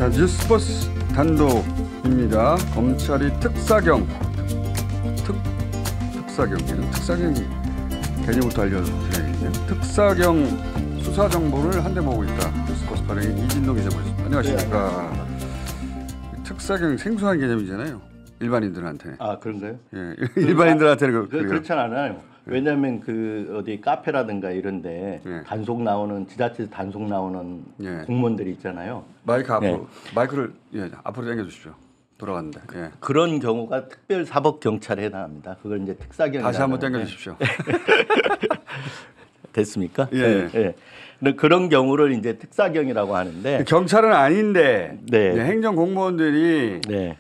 자, 뉴스버스 단독입니다. 검찰이 특사경 개념부터 알려드려야겠네요. 특사경 수사 정보를 한데 모으고 있다. 뉴스버스 발행인 이진동 기자 모셨습니다. 안녕하십니까. 네. 특사경 생소한 개념이잖아요. 일반인들한테. 아, 그런가요? 예, 일반인들한테는 그렇지 않아요. 왜냐하면 그 어디 카페라든가 이런데 예. 단속 나오는 지자체 단속 나오는 예. 공무원들이 있잖아요. 마이크 앞으로 네. 마이크를 앞으로 당겨 주십시오. 돌아갔는데. 예. 그런 경우가 특별사법경찰에 해당합니다. 그걸 이제 특사경. 다시 한번 당겨 주십시오. 됐습니까? 예. 예. 예. 그런 경우를 이제 특사경이라고 하는데 경찰은 아닌데 네. 행정 공무원들이 네.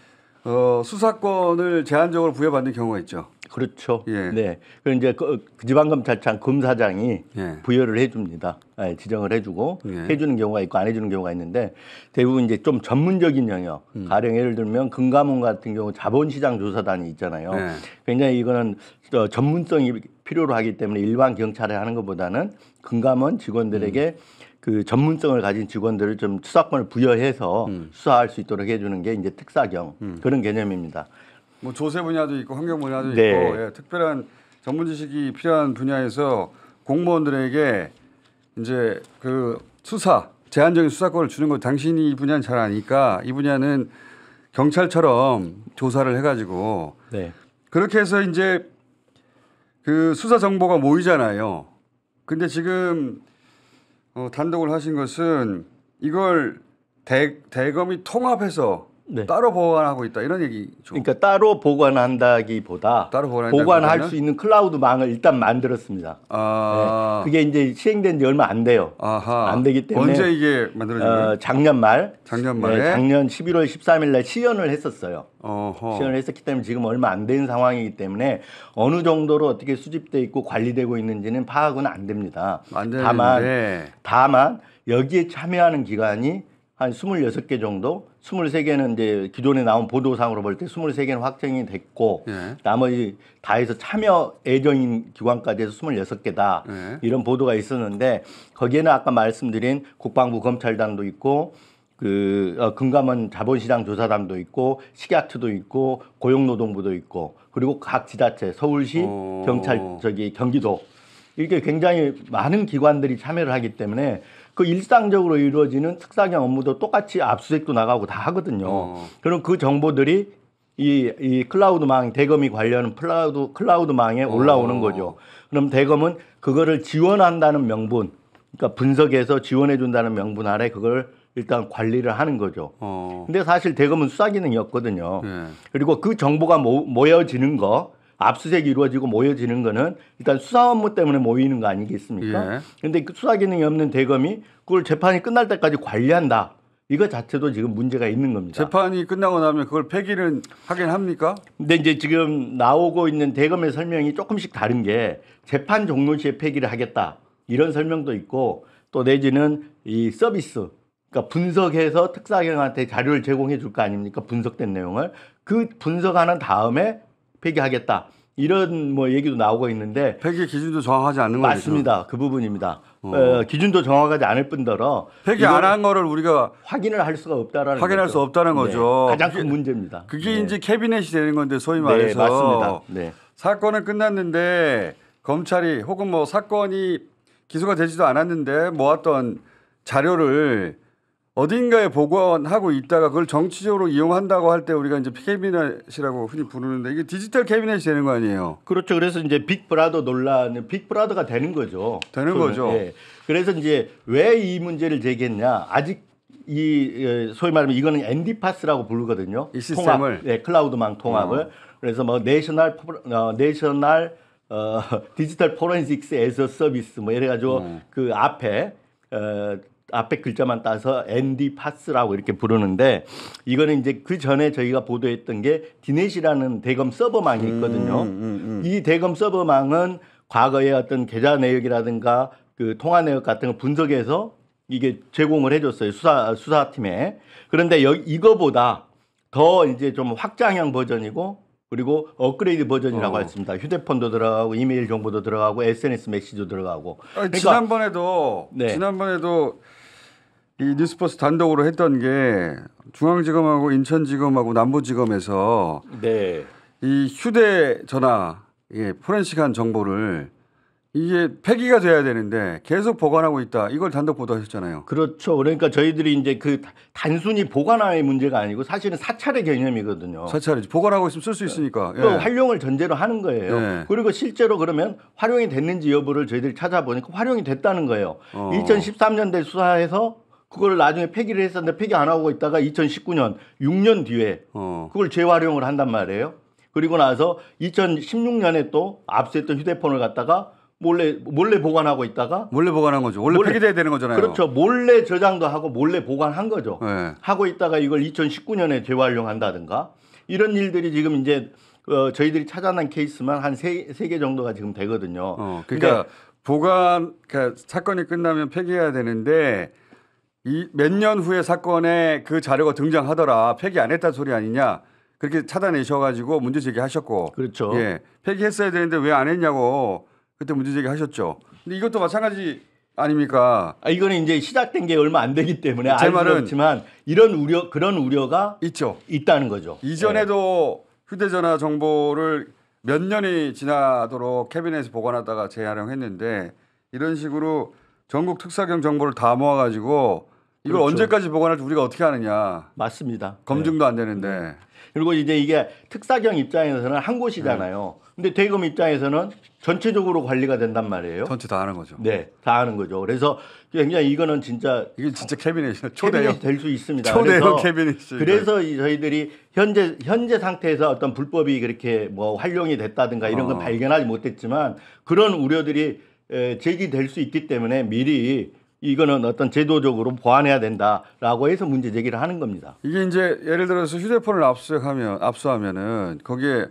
수사권을 제한적으로 부여받는 경우가 있죠. 그렇죠. 예. 네. 그 이제 그 지방검찰청 검사장이 예. 부여를 해줍니다. 예, 지정을 해주고 예. 해주는 경우가 있고 안 해주는 경우가 있는데 대부분 이제 좀 전문적인 영역. 가령 예를 들면 금감원 같은 경우 자본시장 조사단이 있잖아요. 예. 굉장히 이거는 전문성이 필요로 하기 때문에 일반 경찰에 하는 것보다는 금감원 직원들에게 그 전문성을 가진 직원들을 좀 수사권을 부여해서 수사할 수 있도록 해주는 게 이제 특사경 그런 개념입니다. 뭐 조세 분야도 있고 환경 분야도 네. 있고 특별한 전문 지식이 필요한 분야에서 공무원들에게 이제 그 제한적인 수사권을 주는 거 당신이 이 분야는 잘 아니까 이 분야는 경찰처럼 조사를 해가지고 네. 그렇게 해서 이제 그 수사 정보가 모이잖아요. 근데 지금 단독을 하신 것은 이걸 대검이 통합해서 네. 따로 보관하고 있다 이런 얘기죠. 그러니까 따로 보관한다기보다 보관할 수 있는 클라우드망을 일단 만들었습니다. 네. 그게 이제 시행된 지 얼마 안 돼요. 아하. 안 되기 때문에 언제 이게 만들어진 거예요? 작년 말에 작년 11월 13일 날 시연을 했었어요. 어허. 시연을 했었기 때문에 지금 얼마 안 된 상황이기 때문에 어느 정도로 어떻게 수집돼 있고 관리되고 있는지는 파악은 안 됩니다. 안 되는데. 다만 여기에 참여하는 기관이 한 26개 정도, 23개는 이제 기존에 나온 보도상으로 볼 때 23개는 확정이 됐고 예. 나머지 다 해서 참여 예정인 기관까지 해서 26개다. 예. 이런 보도가 있었는데 거기에는 아까 말씀드린 국방부 검찰단도 있고 금감원 자본시장 조사단도 있고 식약처도 있고 고용노동부도 있고 그리고 각 지자체 서울시 경찰 경기도 이렇게 굉장히 많은 기관들이 참여를 하기 때문에 그 일상적으로 이루어지는 특사경 업무도 똑같이 압수수색도 나가고 다 하거든요. 그럼 그 정보들이 이 클라우드망 대검이 관련 클라우드망에 올라오는 거죠. 그럼 대검은 그거를 지원한다는 명분, 그러니까 분석해서 지원해 준다는 명분 아래 그걸 일단 관리를 하는 거죠. 근데 사실 대검은 수사 기능이 없거든요. 그리고 그 정보가 모여지는 거 압수수색이 이루어지고 모여지는 거는 일단 수사 업무 때문에 모이는 거 아니겠습니까? 그런데 그 수사 기능이 없는 대검이 그걸 재판이 끝날 때까지 관리한다. 이거 자체도 지금 문제가 있는 겁니다. 재판이 끝나고 나면 그걸 폐기를 하긴 합니까? 근데 이제 지금 나오고 있는 대검의 설명이 조금씩 다른 게 재판 종료 시에 폐기를 하겠다. 이런 설명도 있고 또 내지는 이 서비스 그러니까 분석해서 특사경한테 자료를 제공해 줄 거 아닙니까? 분석된 내용을 그 분석하는 다음에 폐기하겠다. 이런 뭐 얘기도 나오고 있는데 폐기 기준도 정확하지 않는 거죠. 맞습니다. 그 부분입니다. 기준도 정확하지 않을 뿐더러 폐기 안 한 거를 우리가 확인을 할 수가 없다라는 확인할 거죠. 수 없다는 거죠. 가장 큰 문제입니다. 그게 이제 캐비넷이 되는 건데 소위 말해서 맞습니다. 네. 사건은 끝났는데 검찰이 혹은 뭐 사건이 기소가 되지도 않았는데 모았던 자료를 어딘가에 보관하고 있다가 그걸 정치적으로 이용한다고 할 때 우리가 이제 캐비넷이라고 흔히 부르는데 이게 디지털 캐비넷이 되는 거 아니에요? 그렇죠. 그래서 이제 빅브라더 논란, 빅브라더가 되는 거죠. 되는 거죠. 예. 그래서 이제 왜 이 문제를 제기했냐? 아직 소위 말하면 이거는 NDPAS라고 부르거든요. 이 시스템을 클라우드망 통합을. 그래서 뭐 내셔널 디지털 포렌식스 에서 서비스 뭐 이래가지고 그 앞에 글자만 따서 NDPAS라고 이렇게 부르는데 이거는 이제 그 전에 저희가 보도했던 게 디넷이라는 대검 서버망이 있거든요. 이 대검 서버망은 과거에 어떤 계좌 내역이라든가 그 통화 내역 같은 걸 분석해서 이게 제공을 해줬어요. 수사팀에. 그런데 이거보다 더 이제 좀 확장형 버전이고 그리고 업그레이드 버전이라고 했습니다. 휴대폰도 들어가고 이메일 정보도 들어가고 SNS 메시지도 들어가고. 그러니까 지난번에도 이 뉴스버스 단독으로 했던 게 중앙지검하고 인천지검하고 남부지검에서 네. 이 휴대전화 포렌식한 정보를 이게 폐기가 돼야 되는데 계속 보관하고 있다. 이걸 단독 보도하셨잖아요. 그렇죠. 그러니까 저희들이 이제 그 단순히 보관함의 문제가 아니고 사실은 사찰의 개념이거든요. 사찰이지. 보관하고 있으면 쓸 수 있으니까. 또 활용을 전제로 하는 거예요. 예. 그리고 실제로 그러면 활용이 됐는지 여부를 저희들이 찾아보니까 활용이 됐다는 거예요. 2013년대 수사해서 그걸 나중에 폐기를 했었는데 폐기 안 하고 있다가 2019년 6년 뒤에 그걸 재활용을 한단 말이에요. 그리고 나서 2016년에 또 압수했던 휴대폰을 갖다가 몰래 보관하고 있다가 몰래 보관한 거죠. 원래 폐기돼야 되는 거잖아요. 그렇죠. 몰래 저장도 하고 몰래 보관한 거죠. 네. 하고 있다가 이걸 2019년에 재활용한다든가 이런 일들이 지금 이제 저희들이 찾아낸 케이스만 한 세 개 정도가 지금 되거든요. 그러니까 그러니까 사건이 끝나면 폐기해야 되는데 이 몇 년 후에 사건에 그 자료가 등장하더라. 폐기 안 했다는 소리 아니냐. 그렇게 찾아내셔가지고 문제 제기하셨고. 그렇죠. 예, 폐기했어야 되는데 왜 안 했냐고 그때 문제 제기하셨죠. 근데 이것도 마찬가지 아닙니까? 이거는 이제 시작된 게 얼마 안 되기 때문에 제 알 수 말은 없지만 그런 우려가 있죠. 있다는 거죠. 이전에도 휴대전화 정보를 몇 년이 지나도록 캐비넷에 보관하다가 재활용했는데 이런 식으로 전국 특사경 정보를 다 모아가지고 이걸 그렇죠. 언제까지 보관할지 우리가 어떻게 아느냐. 맞습니다. 검증도 안 되는데. 그리고 이제 이게 특사경 입장에서는 한 곳이잖아요. 근데 대검 입장에서는 전체적으로 관리가 된단 말이에요. 전체 다 하는 거죠. 네, 다 하는 거죠. 그래서 굉장히 이거는 진짜 이게 진짜 캐비넷이죠. 초대형. 될 수 있습니다. 초대형 캐비넷이. 그래서 저희들이 현재 상태에서 어떤 불법이 그렇게 뭐 활용이 됐다든가 이런 건 발견하지 못했지만 그런 우려들이 제기될 수 있기 때문에 미리 이거는 어떤 제도적으로 보완해야 된다라고 해서 문제 제기를 하는 겁니다. 이게 이제 예를 들어서 휴대폰을 압수하면은 거기에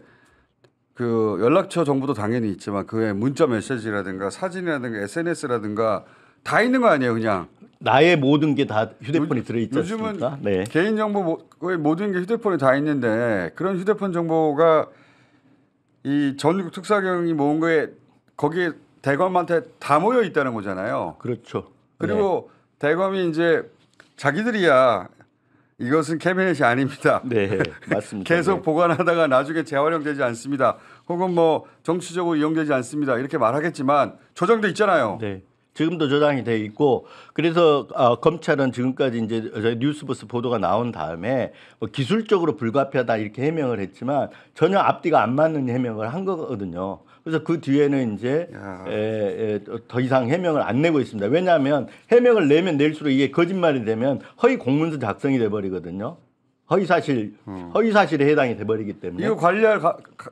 그 연락처 정보도 당연히 있지만 그에 문자 메시지라든가 사진이라든가 SNS라든가 다 있는 거 아니에요, 그냥. 나의 모든 게 다 휴대폰이 들어있지 요즘은 않습니까? 네. 개인정보의 모든 게 휴대폰에 다 있는데 그런 휴대폰 정보가 이 전국 특사경이 모은 거에 거기에 대검한테 다 모여 있다는 거잖아요. 그렇죠. 그리고 대검이 이제 자기들이야 이것은 캐비넷이 아닙니다. 네, 맞습니다. 계속 네. 보관하다가 나중에 재활용되지 않습니다. 혹은 뭐 정치적으로 이용되지 않습니다. 이렇게 말하겠지만 조정돼 있잖아요. 네. 지금도 저장이 돼 있고 그래서 검찰은 지금까지 이제 저희 뉴스버스 보도가 나온 다음에 뭐 기술적으로 불가피하다 이렇게 해명을 했지만 전혀 앞뒤가 안 맞는 해명을 한 거거든요. 그래서 그 뒤에는 이제 더 이상 해명을 안 내고 있습니다. 왜냐하면 해명을 내면 낼수록 이게 거짓말이 되면 허위 공문서 작성이 돼 버리거든요. 허위 사실에 해당이 돼 버리기 때문에 이거 관리할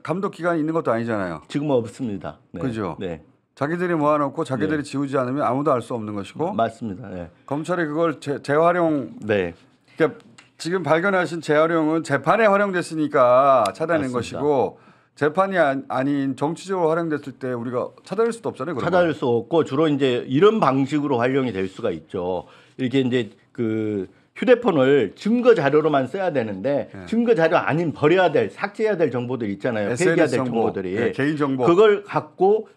감독 기관이 있는 것도 아니잖아요. 지금은 없습니다. 네. 그죠? 네. 자기들이 모아놓고 자기들이 지우지 않으면 아무도 알 수 없는 것이고 맞습니다. 네. 검찰이 그걸 재활용 네. 그러니까 지금 발견하신 재활용은 재판에 활용됐으니까 찾아낸 맞습니다. 것이고 재판이 아닌 정치적으로 활용됐을 때 우리가 찾아낼 수도 없잖아요. 그러면. 찾아낼 수 없고 주로 이제 이런 방식으로 활용이 될 수가 있죠. 이렇게 이제 그 휴대폰을 증거 자료로만 써야 되는데 증거 자료 아닌 버려야 될 삭제해야 될 정보들 있잖아요. 폐기해야 될 정보들이 개인 정보 그걸 갖고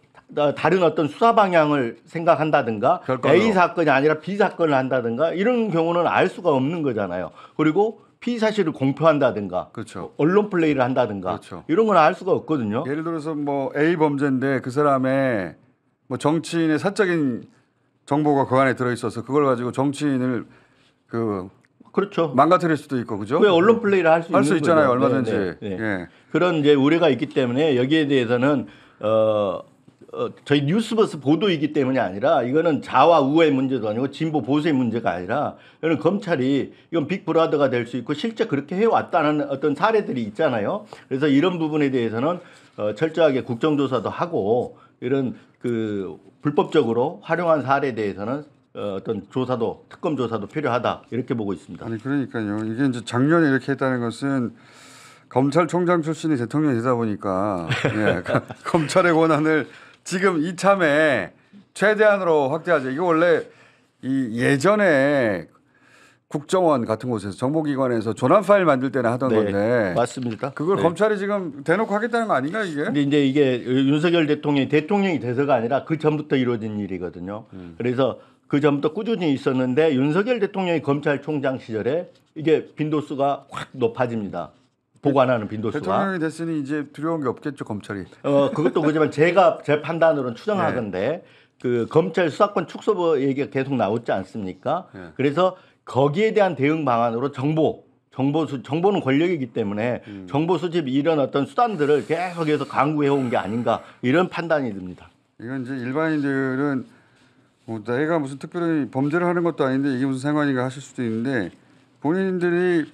다른 어떤 수사 방향을 생각한다든가 별건으로. A 사건이 아니라 B 사건을 한다든가 이런 경우는 알 수가 없는 거잖아요. 그리고 피의사실을 공표한다든가 그렇죠. 언론 플레이를 한다든가 그렇죠. 이런 건 알 수가 없거든요. 예를 들어서 뭐 A 범죄인데 그 사람의 뭐 정치인의 사적인 정보가 그 안에 들어 있어서 그걸 가지고 정치인을 그 그렇죠. 망가뜨릴 수도 있고 그죠? 왜 언론 플레이를 할 수 있는 거죠. 있잖아요. 얼마든지. 네, 네, 네. 예. 그런 이제 우려가 있기 때문에 여기에 대해서는 저희 뉴스버스 보도이기 때문이 아니라 이거는 좌와 우의 문제도 아니고 진보 보수의 문제가 아니라 이거는 검찰이 이건 빅브라더가 될 수 있고 실제 그렇게 해왔다는 어떤 사례들이 있잖아요. 그래서 이런 부분에 대해서는 철저하게 국정조사도 하고 이런 그 불법적으로 활용한 사례에 대해서는 어떤 조사도 특검 조사도 필요하다 이렇게 보고 있습니다. 아니 그러니까요. 이게 이제 작년에 이렇게 했다는 것은 검찰총장 출신이 대통령이 되다 보니까 예, 검찰의 권한을 지금 이참에 최대한으로 확대하자. 이거 원래 이 예전에 국정원 같은 곳에서 정보기관에서 조난 파일 만들 때나 하던 건데 맞습니다. 그걸 네. 검찰이 지금 대놓고 하겠다는 거 아닌가 이게? 근데 이제 이게 윤석열 대통령이 대통령이 돼서가 아니라 그 전부터 이루어진 일이거든요. 그래서 그 전부터 꾸준히 있었는데 윤석열 대통령이 검찰총장 시절에 이게 빈도수가 확 높아집니다. 보관하는 빈도수가. 대통령이 됐으니 이제 두려운 게 없겠죠 검찰이. 그것도 그지만 제 판단으로는 추정하건데 그 검찰 수사권 축소부 얘기가 계속 나오지 않습니까? 그래서 거기에 대한 대응 방안으로 정보는 권력이기 때문에 정보 수집 이런 어떤 수단들을 계속해서 강구해 온 게 아닌가 이런 판단이 듭니다. 이건 이제 일반인들은 뭐 내가 무슨 특별히 범죄를 하는 것도 아닌데 이게 무슨 상관인가 하실 수도 있는데 본인들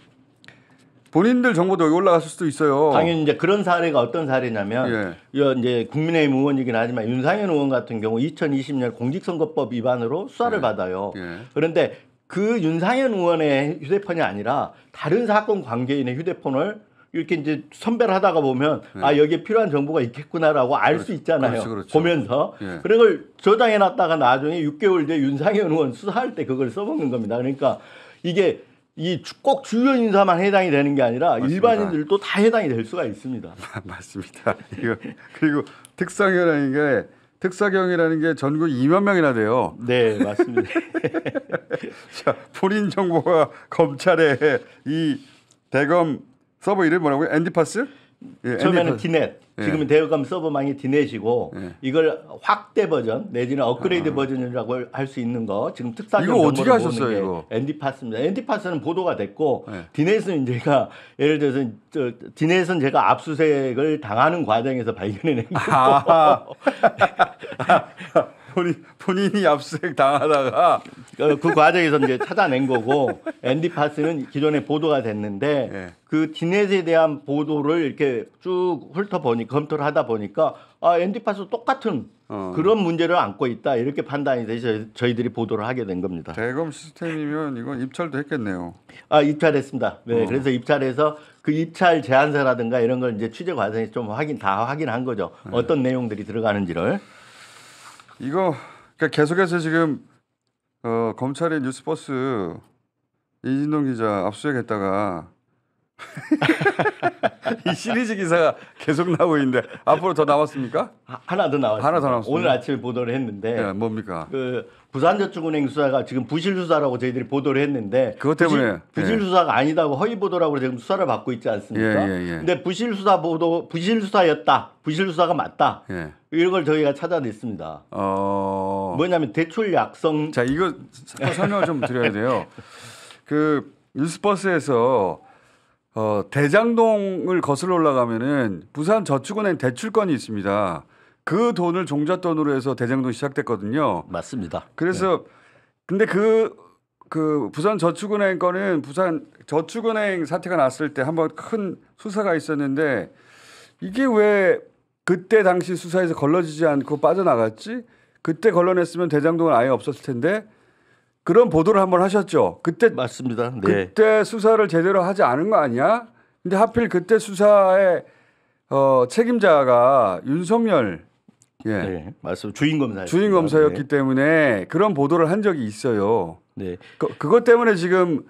정보도 여기 올라갔을 수도 있어요. 당연히 이제 그런 사례가 어떤 사례냐면 이제 국민의힘 의원이긴 하지만 윤상현 의원 같은 경우 2020년 공직선거법 위반으로 수사를 받아요. 그런데 그 윤상현 의원의 휴대폰이 아니라 다른 사건 관계인의 휴대폰을 이렇게 이제 선별하다가 보면 아 여기에 필요한 정보가 있겠구나라고 알 수 있잖아요. 그렇죠. 보면서 그걸 저장해놨다가 나중에 6개월 뒤에 윤상현 의원 수사할 때 그걸 써먹는 겁니다. 그러니까 이게 꼭 주요 인사만 해당이 되는 게 아니라 맞습니다. 일반인들도 다 해당이 될 수가 있습니다. 맞습니다. 그리고 특사경이라는 게 전국 2만 명이나 돼요. 네, 맞습니다. 자, 본인 정보가 검찰에 이 대검 서버 이름이 뭐라고요? 앤디파스? 처음에는 디넷, 지금은 대검 서버망이 디넷이고 이걸 확대 버전 내지는 업그레이드 버전이라고 할 수 있는 거 지금 특사경 이거 어떻게 하셨어요? 이거 앤디파스입니다. 앤디파스는 보도가 됐고 디넷은 제가 예를 들어서 디넷은 제가 압수수색을 당하는 과정에서 발견해낸 거고 본인이 압수수색 당하다가 그 과정에서 이제 찾아낸 거고 앤디파스는 기존에 보도가 됐는데 그 디넷에 대한 보도를 이렇게 쭉 검토를 하다 보니까 앤디파스 똑같은 그런 문제를 안고 있다 이렇게 판단이 돼서 저희들이 보도를 하게 된 겁니다. 대검 시스템이면 이건 입찰도 했겠네요. 입찰했습니다. 네, 그래서 입찰해서 그 입찰 제안서라든가 이런 걸 이제 취재 과정에서 좀 확인한 거죠. 어떤 내용들이 들어가는지를. 이거 그러니까 계속해서 지금 검찰의 뉴스버스 이진동 기자 압수수색했다가 이 시리즈 기사가 계속 나오고 있는데 앞으로 더 남았습니까? 하나 더 나왔습니다. 하나 더 나왔습니다. 오늘 아침에 보도를 했는데 뭡니까? 그 부산저축은행 수사가 지금 부실 수사라고 저희들이 보도를 했는데 그것 때문에 부실 수사가 아니다고 허위 보도라고 지금 수사를 받고 있지 않습니까? 근데 부실 수사였다. 부실 수사가 맞다. 이런 걸 저희가 찾아냈습니다. 뭐냐면 대출 약성. 자, 이거 설명을 좀 드려야 돼요. 그 뉴스버스에서 대장동을 거슬러 올라가면은 부산저축은행 대출권이 있습니다. 그 돈을 종잣돈으로 해서 대장동이 시작됐거든요. 맞습니다. 그래서 근데 그 부산저축은행 거는 부산저축은행 사태가 났을 때 한번 큰 수사가 있었는데 이게 왜 그때 당시 수사에서 걸러지지 않고 빠져나갔지? 그때 걸러냈으면 대장동은 아예 없었을 텐데 그런 보도를 한번 하셨죠. 그때 맞습니다. 네. 그때 수사를 제대로 하지 않은 거 아니야? 근데 하필 그때 수사의 책임자가 윤석열 네, 맞습니다. 주인 검사였기 때문에 그런 보도를 한 적이 있어요. 네. 그것 때문에 지금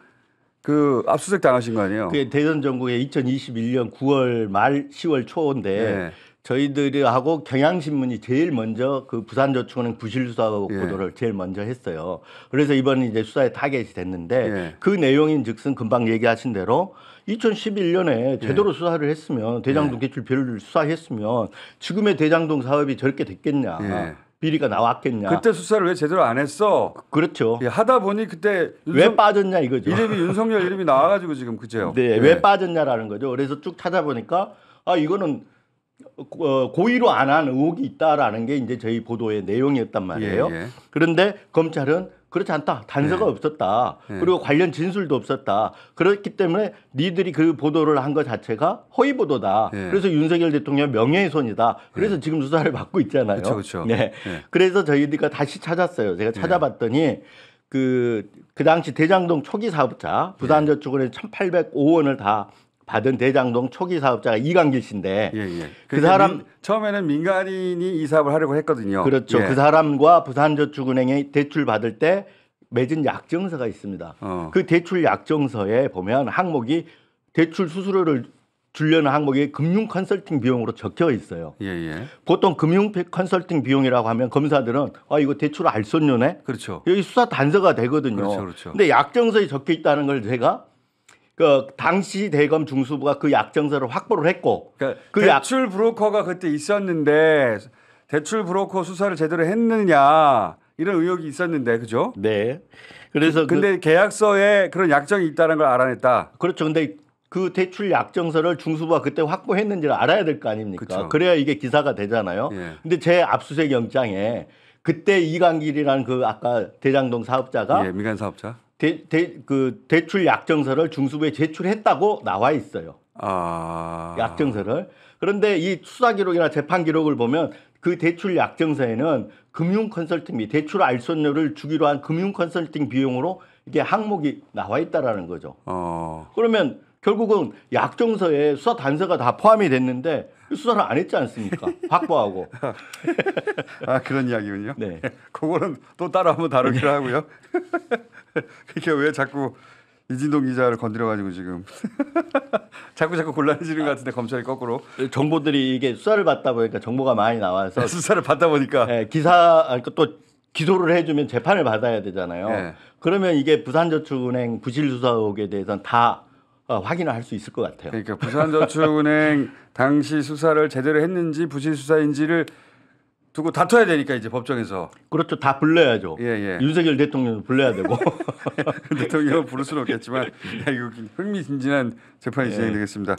그 압수수색 당하신 거 아니에요? 그게 대선 전국에 2021년 9월 말 10월 초인데 저희들하고 경향신문이 제일 먼저 그 부산저축은행 부실수사 보도를 제일 먼저 했어요. 그래서 이번에 이제 수사에 타겟이 됐는데 그 내용인즉슨 금방 얘기하신 대로 2011년에 제대로 수사를 했으면 대장동 대출 비리를 수사했으면 지금의 대장동 사업이 저렇게 됐겠냐. 비리가 나왔겠냐. 그때 수사를 왜 제대로 안 했어? 그렇죠. 하다 보니 그때 왜 빠졌냐 이거죠. 윤석열 이름이 나와가지고 지금 그죠? 네, 왜 빠졌냐라는 거죠. 그래서 쭉 찾아보니까 이거는 고의로 안 한 의혹이 있다라는 게 이제 저희 보도의 내용이었단 말이에요. 그런데 검찰은 그렇지 않다. 단서가 없었다. 그리고 관련 진술도 없었다. 그렇기 때문에 니들이 그 보도를 한 것 자체가 허위 보도다. 그래서 윤석열 대통령 명예훼손이다. 그래서 지금 수사를 받고 있잖아요. 그렇죠. 네. 그래서 저희가 다시 찾았어요. 제가 찾아봤더니 그 당시 대장동 초기 사업자 부산저축은행 1,805원을 다 받은 대장동 초기 사업자가 이강길 씨인데 그 사람 처음에는 민간인이 이 사업을 하려고 했거든요. 그렇죠. 그 사람과 부산저축은행에 대출 받을 때 맺은 약정서가 있습니다. 그 대출 약정서에 보면 항목이 대출 수수료를 주려는 항목이 금융 컨설팅 비용으로 적혀 있어요. 예, 예. 보통 금융 컨설팅 비용이라고 하면 검사들은 이거 대출 알선료네. 그렇죠. 여기 수사 단서가 되거든요. 그렇죠, 그렇죠. 근데 약정서에 적혀 있다는 걸 제가 그 당시 대검 중수부가 그 약정서를 확보를 했고 그러니까 그 대출 브로커가 그때 있었는데 대출 브로커 수사를 제대로 했느냐 이런 의혹이 있었는데 그죠? 네. 그래서 근데 계약서에 그런 약정이 있다는 걸 알아냈다. 그렇죠. 근데 그 대출 약정서를 중수부가 그때 확보했는지를 알아야 될 거 아닙니까? 그쵸. 그래야 이게 기사가 되잖아요. 예. 근데 제 압수수색 영장에 그때 이강길이라는 그 아까 대장동 사업자가 예, 민간 사업자. 그 대출 약정서를 중수부에 제출했다고 나와 있어요. 아. 약정서를. 그런데 이 수사 기록이나 재판 기록을 보면 그 대출 약정서에는 금융 컨설팅비, 대출 알선료를 주기로 한 금융 컨설팅 비용으로 이게 항목이 나와 있다라는 거죠. 그러면 결국은 약정서에 수사 단서가 다 포함이 됐는데 수사를 안 했지 않습니까? 확보하고. 아, 그런 이야기군요. 네. 그거는 또 따로 한번 다루기로 하고요. 그게 왜 자꾸 이진동 기자를 건드려가지고 지금 자꾸 곤란해지는 것 같은데 검찰이 거꾸로 정보들이 이게 수사를 받다 보니까 정보가 많이 나와서 수사를 받다 보니까 또 기소를 해주면 재판을 받아야 되잖아요. 네. 그러면 이게 부산저축은행 부실 수사 의혹에 대해서는 다 확인을 할 수 있을 것 같아요. 그러니까 부산저축은행 당시 수사를 제대로 했는지 부실 수사인지를 두고 다퉈야 되니까 이제 법정에서 그렇죠. 다 불러야죠. 예. 윤석열 대통령도 불러야 되고. 대통령은 부를 수는 없겠지만 이거 흥미진진한 재판이 진행되겠습니다.